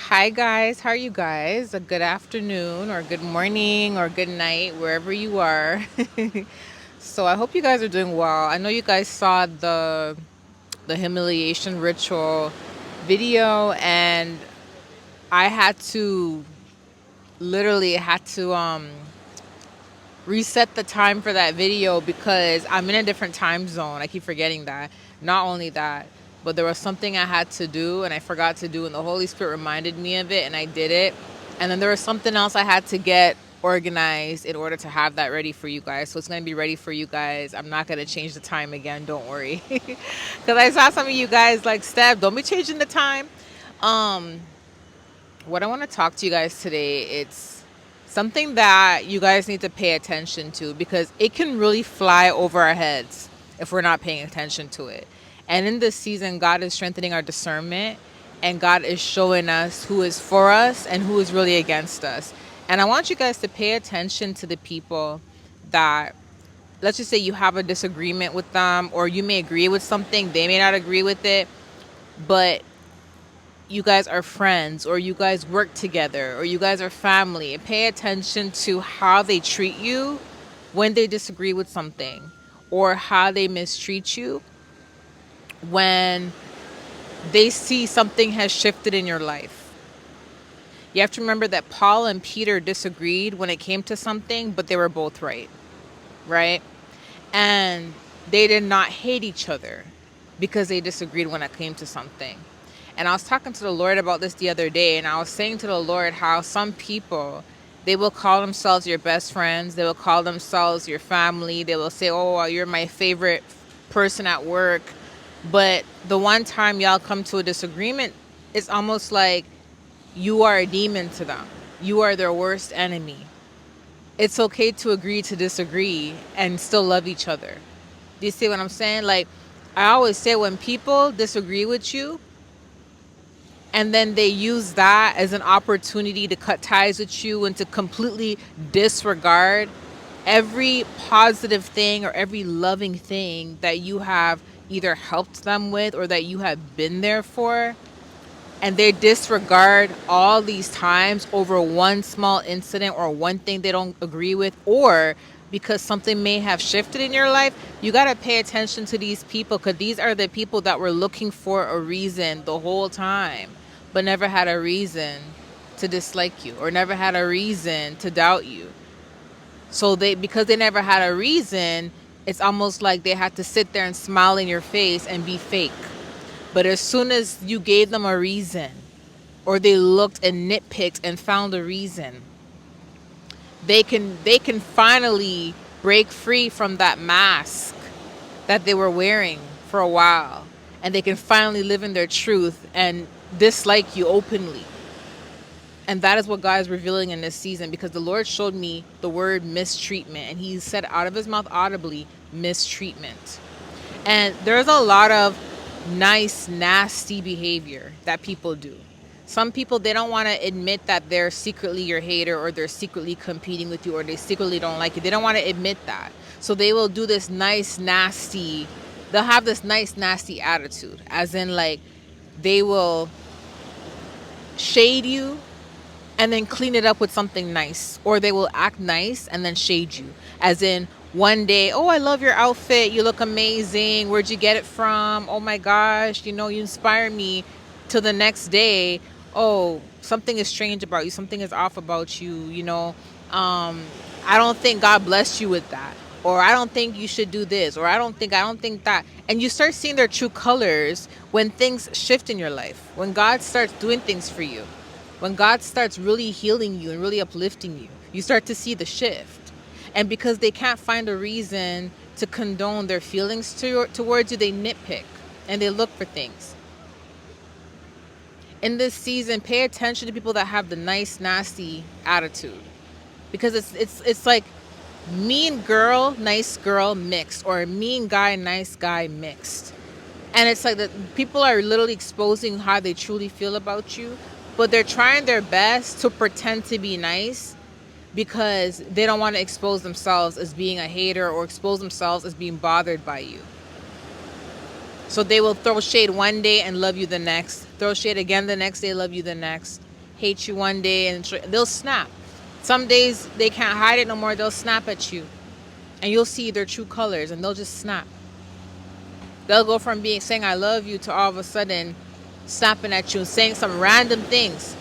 Hi guys, how are you guys? A good afternoon or good morning or good night wherever you are. So I hope you guys are doing well. I know you guys saw the humiliation ritual video, and I had to reset the time for that video because I'm in a different time zone. I keep forgetting that. Not only that, but there was something I had to do and I forgot to do, and the Holy Spirit reminded me of it, and I did it. And then there was something else I had to get organized in order to have that ready for you guys. So it's going to be ready for you guys. I'm not going to change the time again. Don't worry. Because I saw some of you guys like, Steph, don't be changing the time. Um, what I want to talk to you guys today, it's something that you guys need to pay attention to because it can really fly over our heads if we're not paying attention to it. And in this season, God is strengthening our discernment, and God is showing us who is for us and who is really against us. And I want you guys to pay attention to the people that, let's just say you have a disagreement with them, or you may agree with something, they may not agree with it, but you guys are friends, or you guys work together, or you guys are family. Pay attention to how they treat you when they disagree with something, or how they mistreat you when they see something has shifted in your life. You have to remember that Paul and Peter disagreed when it came to something, but they were both right, right? And they did not hate each other because they disagreed when it came to something. And I was talking to the Lord about this the other day, and I was saying to the Lord how some people, they will call themselves your best friends, they will call themselves your family, they will say, oh, you're my favorite person at work. But the one time y'all come to a disagreement, it's almost like you are a demon to them. You are their worst enemy. It's okay to agree to disagree and still love each other. Do you see what I'm saying? Like, I always say, when people disagree with you and then they use that as an opportunity to cut ties with you and to completely disregard every positive thing or every loving thing that you have either helped them with or that you have been there for, and they disregard all these times over one small incident or one thing they don't agree with, or because something may have shifted in your life, you got to pay attention to these people, because these are the people that were looking for a reason the whole time but never had a reason to dislike you or never had a reason to doubt you. So because they never had a reason, it's almost like they had to sit there and smile in your face and be fake. But as soon as you gave them a reason, or they looked and nitpicked and found a reason, they can finally break free from that mask that they were wearing for a while, and they can finally live in their truth and dislike you openly. And that is what God is revealing in this season, because the Lord showed me the word mistreatment, and he said out of his mouth audibly, mistreatment. And there's a lot of nice, nasty behavior that people do. Some people, they don't want to admit that they're secretly your hater, or they're secretly competing with you, or they secretly don't like you. They don't want to admit that. So they will do this nice, nasty, they'll have this nice, nasty attitude. As in, like, they will shade you and then clean it up with something nice, or they will act nice and then shade you. As in, one day, oh, I love your outfit, you look amazing, where'd you get it from, oh my gosh, you inspire me. Till the next day, oh, something is strange about you, something is off about you, I don't think God blessed you with that, or I don't think you should do this, or I don't think that. And you start seeing their true colors when things shift in your life, when God starts doing things for you, when God starts really healing you and really uplifting you. You start to see the shift. And because they can't find a reason to condone their feelings towards you, they nitpick and they look for things. In this season, pay attention to people that have the nice, nasty attitude, because it's like mean girl, nice girl mixed, or mean guy, nice guy mixed. And it's like that people are literally exposing how they truly feel about you, but they're trying their best to pretend to be nice because they don't want to expose themselves as being a hater or expose themselves as being bothered by you. So they will throw shade one day and love you the next, throw shade again the next day, love you the next. hate you one day and they'll snap. Some days they can't hide it no more. They'll snap at you and you'll see their true colors and they'll just snap. They'll go from being saying I love you to all of a sudden snapping at you and saying some random things.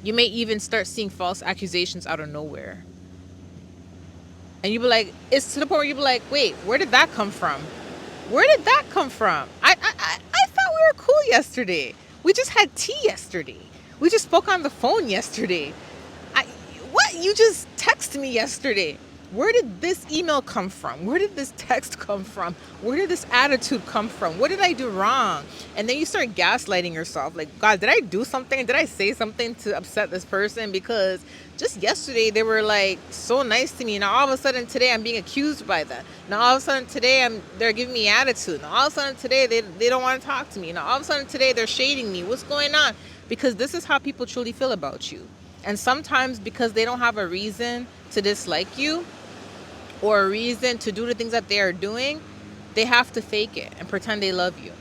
You may even start seeing false accusations out of nowhere. And you be like, it's to the point where you be like, wait, where did that come from? Where did that come from? I thought we were cool yesterday. We just had tea yesterday. We just spoke on the phone yesterday. What? You just texted me yesterday. Where did this email come from? Where did this text come from? Where did this attitude come from? What did I do wrong? And then you start gaslighting yourself. Like, God, did I do something? Did I say something to upset this person? Because just yesterday they were like so nice to me. Now all of a sudden today I'm being accused by them. Now all of a sudden today they're giving me attitude. Now all of a sudden today they don't want to talk to me. Now all of a sudden today they're shading me. What's going on? Because this is how people truly feel about you. And sometimes because they don't have a reason to dislike you or a reason to do the things that they are doing, they have to fake it and pretend they love you.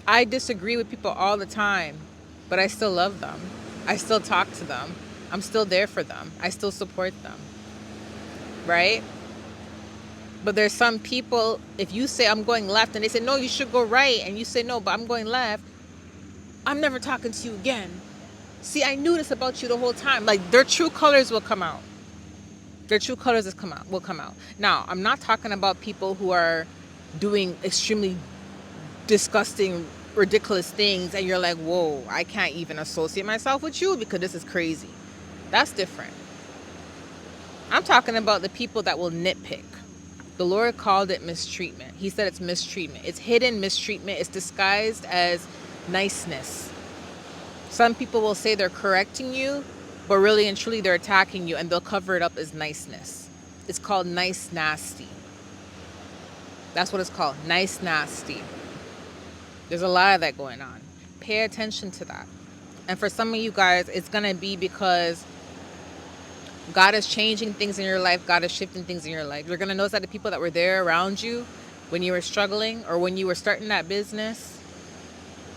I disagree with people all the time, but I still love them. I still talk to them. I'm still there for them. I still support them. Right? But there's some people, if you say I'm going left and they say, no, you should go right. And you say, no, but I'm going left. I'm never talking to you again. See, I knew this about you the whole time. Like, their true colors will come out. Their true colors will come out. Now, I'm not talking about people who are doing extremely disgusting, ridiculous things and you're like, whoa, I can't even associate myself with you because this is crazy. That's different. I'm talking about the people that will nitpick. The Lord called it mistreatment. He said it's mistreatment. It's hidden mistreatment. It's disguised as niceness. Some people will say they're correcting you, but really and truly they're attacking you and they'll cover it up as niceness. It's called nice nasty. That's what it's called. Nice nasty. There's a lot of that going on. Pay attention to that. And for some of you guys, it's going to be because God is changing things in your life. God is shifting things in your life. You're going to notice that the people that were there around you when you were struggling or when you were starting that business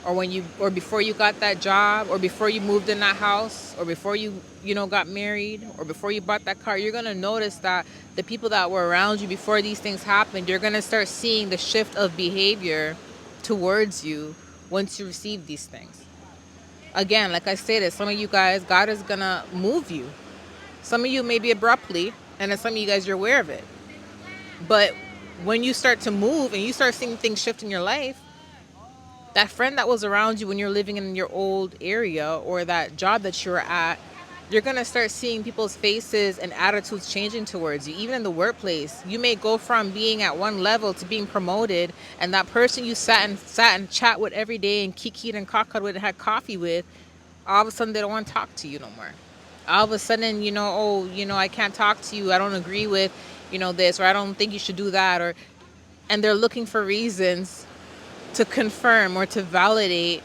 or before you got that job or before you moved in that house or before you got married or before you bought that car, you're going to notice that the people that were around you before these things happened, you're going to start seeing the shift of behavior towards you once you receive these things. Again, like I stated, some of you guys, God is going to move you. Some of you maybe abruptly, and then some of you guys, you're aware of it. But when you start to move and you start seeing things shift in your life, that friend that was around you when you're living in your old area or that job that you're at, you're going to start seeing people's faces and attitudes changing towards you. Even in the workplace, you may go from being at one level to being promoted, and that person you sat and chat with every day and kikied and cocked with and had coffee with, all of a sudden they don't want to talk to you no more. All of a sudden, I can't talk to you. I don't agree with, this, or I don't think you should do that. And they're looking for reasons to confirm or to validate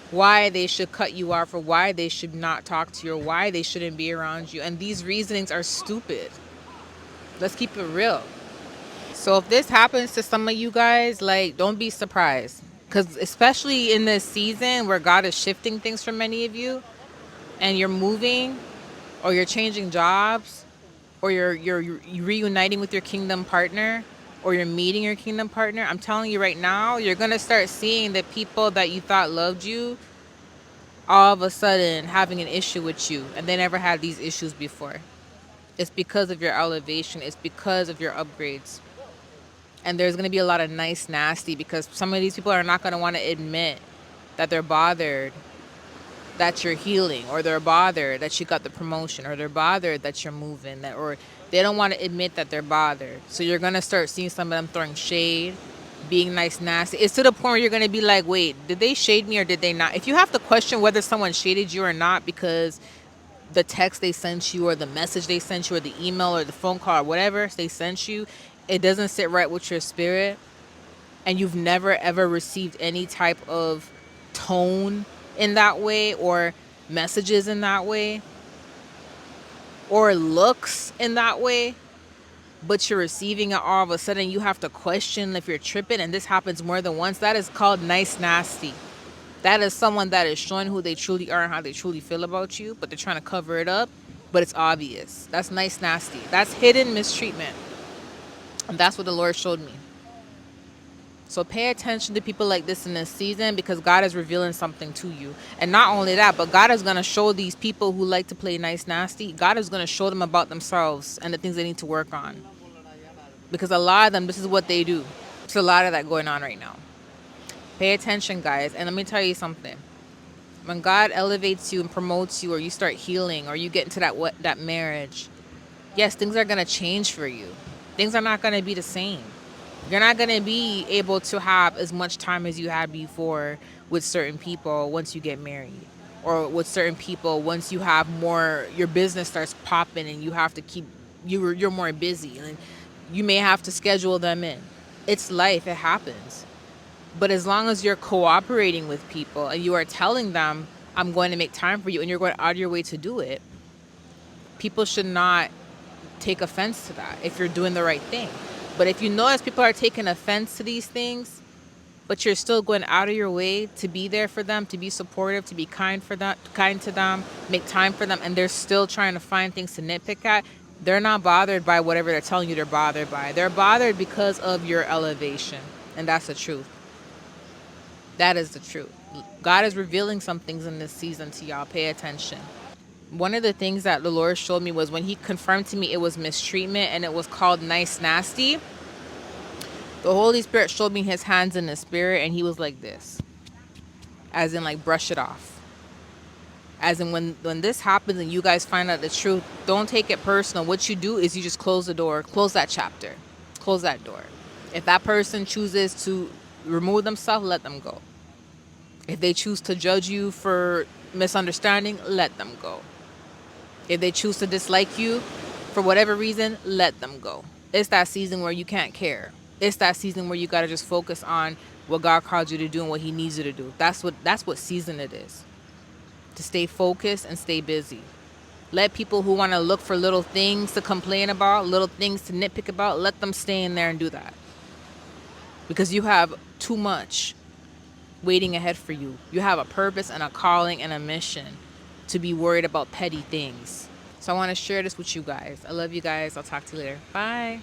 why they should cut you off or why they should not talk to you or why they shouldn't be around you. And these reasonings are stupid. Let's keep it real. So if this happens to some of you guys, don't be surprised. Because especially in this season where God is shifting things for many of you and you're moving or you're changing jobs or you're reuniting with your kingdom partner or you're meeting your kingdom partner, I'm telling you right now, you're going to start seeing the people that you thought loved you all of a sudden having an issue with you, and they never had these issues before. It's because of your elevation. It's because of your upgrades. And there's going to be a lot of nice nasty because some of these people are not going to want to admit that they're bothered that you're healing, or they're bothered that you got the promotion, or they're bothered that you're moving, or they don't want to admit that they're bothered. So you're going to start seeing some of them throwing shade, being nice, nasty. It's to the point where you're going to be like, wait, did they shade me or did they not? If you have to question whether someone shaded you or not because the text they sent you or the message they sent you or the email or the phone call or whatever they sent you, it doesn't sit right with your spirit, and you've never ever received any type of tone in that way or messages in that way or looks in that way, but you're receiving it all of a sudden, you have to question if you're tripping, and this happens more than once. That is called nice nasty. That is someone that is showing who they truly are and how they truly feel about you, but they're trying to cover it up, but it's obvious. That's nice, nasty. That's hidden mistreatment. And that's what the Lord showed me. So pay attention to people like this in this season because God is revealing something to you. And not only that, but God is going to show these people who like to play nice, nasty, God is going to show them about themselves and the things they need to work on. Because a lot of them, this is what they do. There's a lot of that going on right now. Pay attention, guys. And let me tell you something. When God elevates you and promotes you, or you start healing, or you get into that marriage, yes, things are going to change for you. Things are not going to be the same. You're not going to be able to have as much time as you had before with certain people once you get married, or with certain people once you have more, your business starts popping and you have to keep, you're more busy and you may have to schedule them in. It's life. It happens. But as long as you're cooperating with people and you are telling them, I'm going to make time for you, and you're going out of your way to do it, people should not take offense to that if you're doing the right thing. But if you notice people are taking offense to these things, but you're still going out of your way to be there for them, to be supportive, to be kind to them, make time for them, and they're still trying to find things to nitpick at, they're not bothered by whatever they're telling you they're bothered by. They're bothered because of your elevation. And that's the truth. That is the truth. God is revealing some things in this season to y'all. Pay attention. One of the things that the Lord showed me was when he confirmed to me it was mistreatment and it was called nice nasty. The Holy Spirit showed me his hands in the spirit and he was like this. As in like brush it off. As in when this happens and you guys find out the truth, don't take it personal. What you do is you just close the door. Close that chapter. Close that door. If that person chooses to remove themselves, let them go. If they choose to judge you for misunderstanding, let them go. If they choose to dislike you for whatever reason, let them go. It's that season where you can't care. It's that season where you got to just focus on what God called you to do and what he needs you to do. That's what season it is. To stay focused and stay busy. Let people who want to look for little things to complain about, little things to nitpick about, let them stay in there and do that. Because you have too much waiting ahead for you. You have a purpose and a calling and a mission to be worried about petty things. So I want to share this with you guys. I love you guys. I'll talk to you later. Bye.